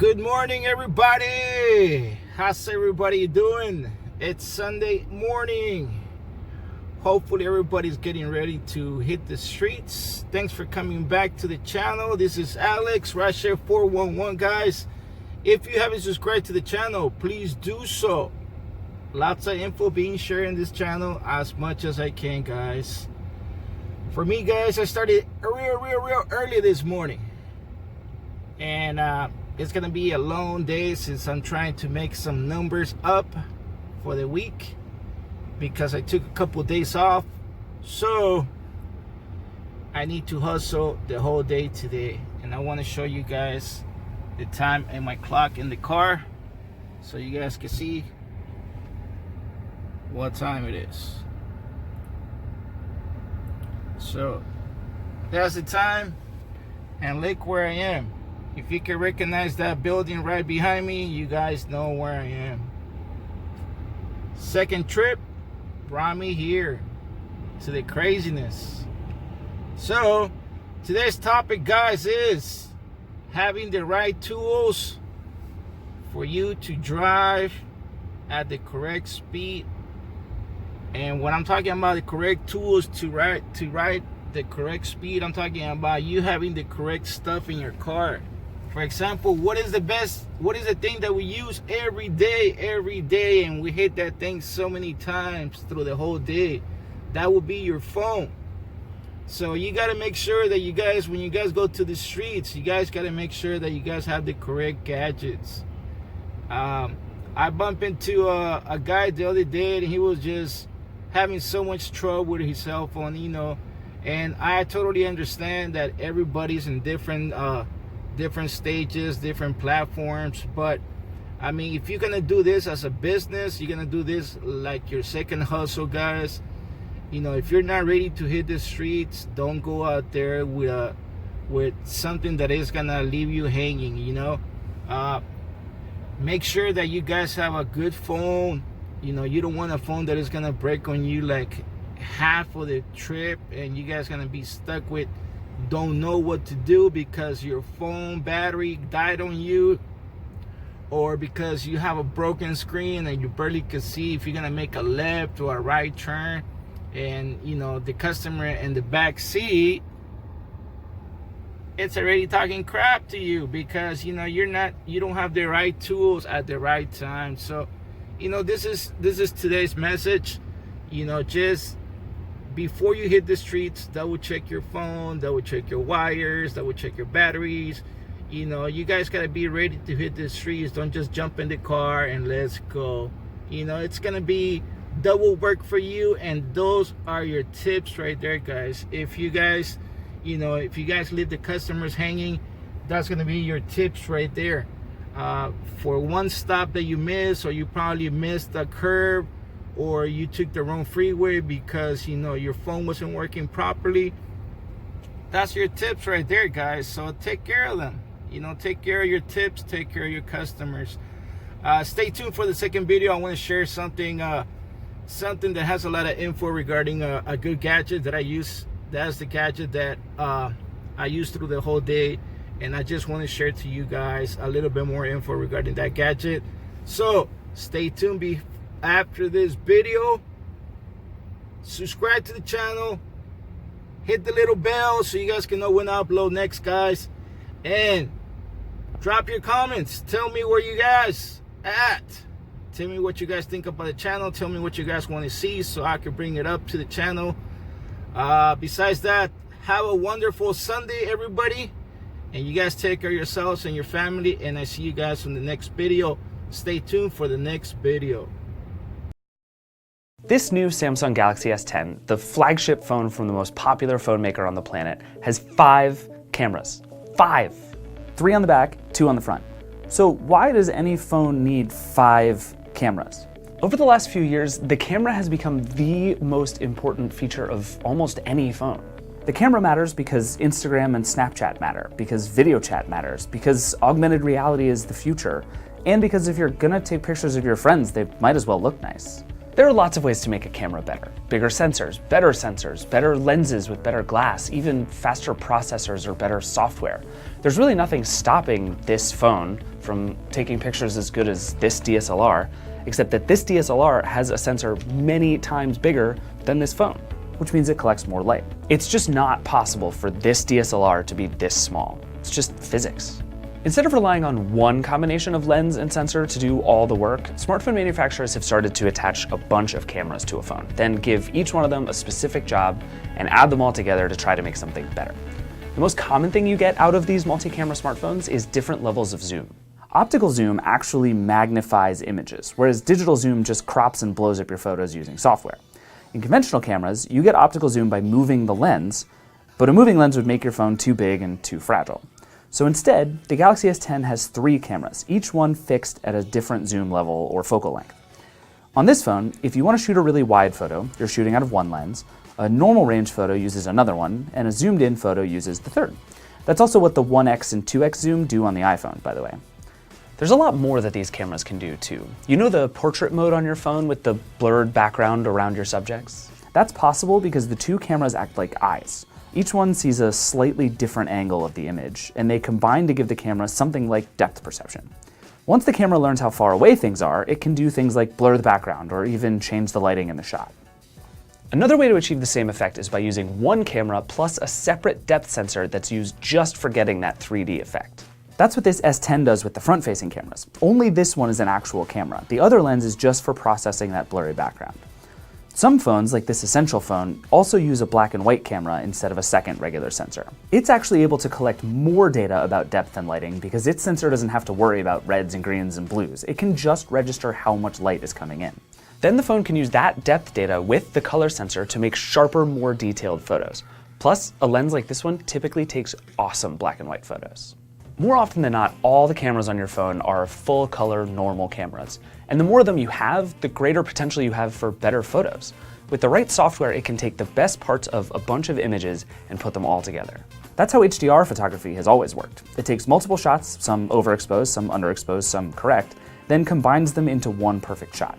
Good morning, everybody. How's everybody doing? It's Sunday morning. Hopefully everybody's getting ready to hit the streets. Thanks for coming back to the channel. This is Alex, Russia 411, guys. If you haven't subscribed to the channel, please do so. Lots of info being shared in this channel as much as I can, guys. For me, guys, I started real early this morning. And it's gonna be a long day since I'm trying to make some numbers up for the week because I took a couple days off, so I need to hustle the whole day today. And I want to show you guys the time and my clock in the car so you guys can see what time it is. So that's the time, and look where I am. If you can recognize that building right behind me, you guys know where I am. Second trip brought me here to the craziness. So today's topic, guys, is having the right tools for you to drive at the correct speed. And when I'm talking about the correct tools to ride the correct speed, I'm talking about you having the correct stuff in your car. For example, what is the thing that we use every day, and we hit that thing so many times through the whole day? That would be your phone. So you got to make sure that you guys, when you guys go to the streets, you guys got to make sure that you guys have the correct gadgets. I bumped into a guy the other day, and he was just having so much trouble with his cell phone, and I totally understand that everybody's in different stages, different platforms. But I mean, if you're gonna do this as a business, you're gonna do this like your second hustle, guys. If you're not ready to hit the streets, don't go out there with something that is gonna leave you hanging. Make sure that you guys have a good phone. You don't want a phone that is gonna break on you like half of the trip, and you guys gonna be stuck with don't know what to do because your phone battery died on you, or because you have a broken screen and you barely can see if you're gonna make a left or a right turn, and the customer in the back seat, it's already talking crap to you because you don't have the right tools at the right time. So this is today's message. Just before you hit the streets, double check your phone, double check your wires, double check your batteries. You guys got to be ready to hit the streets. Don't just jump in the car and let's go. It's going to be double work for you, and those are your tips right there, guys. If you guys leave the customers hanging, that's going to be your tips right there. For one stop that you miss, or you probably missed a curve, or you took the wrong freeway because your phone wasn't working properly, that's your tips right there, guys. So take care of them. Take care of your tips, take care of your customers. Stay tuned for the second video. I want to share something that has a lot of info regarding a good gadget that I use. That's the gadget that I use through the whole day, and I just want to share to you guys a little bit more info regarding that gadget. So stay tuned. After this video, subscribe to the channel, hit the little bell so you guys can know when I upload next, guys, and drop your comments. Tell me where you guys at. Tell me what you guys think about the channel. Tell me what you guys want to see so I can bring it up to the channel. Besides that, have a wonderful Sunday, everybody, and you guys take care of yourselves and your family, and I see you guys in the next video. Stay tuned for the next video. This new Samsung Galaxy S10, the flagship phone from the most popular phone maker on the planet, has 5 cameras. 5! 3 on the back, 2 on the front. So why does any phone need 5 cameras? Over the last few years, the camera has become the most important feature of almost any phone. The camera matters because Instagram and Snapchat matter, because video chat matters, because augmented reality is the future, and because if you're gonna take pictures of your friends, they might as well look nice. There are lots of ways to make a camera better. Bigger sensors, better lenses with better glass, even faster processors or better software. There's really nothing stopping this phone from taking pictures as good as this DSLR, except that this DSLR has a sensor many times bigger than this phone, which means it collects more light. It's just not possible for this DSLR to be this small. It's just physics. Instead of relying on one combination of lens and sensor to do all the work, smartphone manufacturers have started to attach a bunch of cameras to a phone, then give each one of them a specific job and add them all together to try to make something better. The most common thing you get out of these multi-camera smartphones is different levels of zoom. Optical zoom actually magnifies images, whereas digital zoom just crops and blows up your photos using software. In conventional cameras, you get optical zoom by moving the lens, but a moving lens would make your phone too big and too fragile. So instead, the Galaxy S10 has 3 cameras, each one fixed at a different zoom level or focal length. On this phone, if you want to shoot a really wide photo, you're shooting out of one lens, a normal range photo uses another one, and a zoomed in photo uses the third. That's also what the 1x and 2x zoom do on the iPhone, by the way. There's a lot more that these cameras can do too. You know the portrait mode on your phone with the blurred background around your subjects? That's possible because the 2 cameras act like eyes. Each one sees a slightly different angle of the image, and they combine to give the camera something like depth perception. Once the camera learns how far away things are, it can do things like blur the background or even change the lighting in the shot. Another way to achieve the same effect is by using one camera plus a separate depth sensor that's used just for getting that 3D effect. That's what this S10 does with the front-facing cameras. Only this one is an actual camera. The other lens is just for processing that blurry background. Some phones, like this Essential phone, also use a black and white camera instead of a second regular sensor. It's actually able to collect more data about depth and lighting because its sensor doesn't have to worry about reds and greens and blues. It can just register how much light is coming in. Then the phone can use that depth data with the color sensor to make sharper, more detailed photos. Plus, a lens like this one typically takes awesome black and white photos. More often than not, all the cameras on your phone are full color normal cameras. And the more of them you have, the greater potential you have for better photos. With the right software, it can take the best parts of a bunch of images and put them all together. That's how HDR photography has always worked. It takes multiple shots, some overexposed, some underexposed, some correct, then combines them into one perfect shot.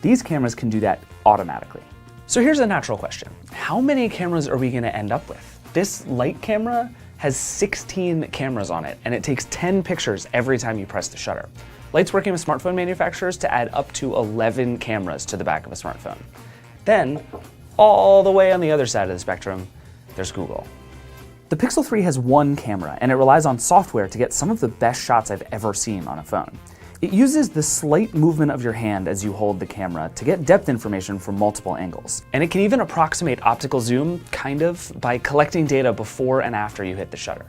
These cameras can do that automatically. So here's a natural question. How many cameras are we gonna end up with? This light camera has 16 cameras on it, and it takes 10 pictures every time you press the shutter. Light's working with smartphone manufacturers to add up to 11 cameras to the back of a smartphone. Then, all the way on the other side of the spectrum, there's Google. The Pixel 3 has one camera, and it relies on software to get some of the best shots I've ever seen on a phone. It uses the slight movement of your hand as you hold the camera to get depth information from multiple angles. And it can even approximate optical zoom, kind of, by collecting data before and after you hit the shutter.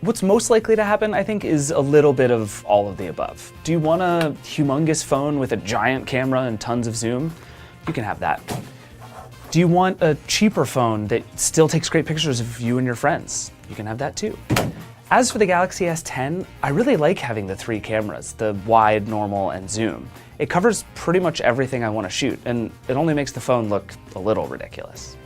What's most likely to happen, I think, is a little bit of all of the above. Do you want a humongous phone with a giant camera and tons of zoom? You can have that. Do you want a cheaper phone that still takes great pictures of you and your friends? You can have that too. As for the Galaxy S10, I really like having the 3 cameras, the wide, normal, and zoom. It covers pretty much everything I want to shoot, and it only makes the phone look a little ridiculous.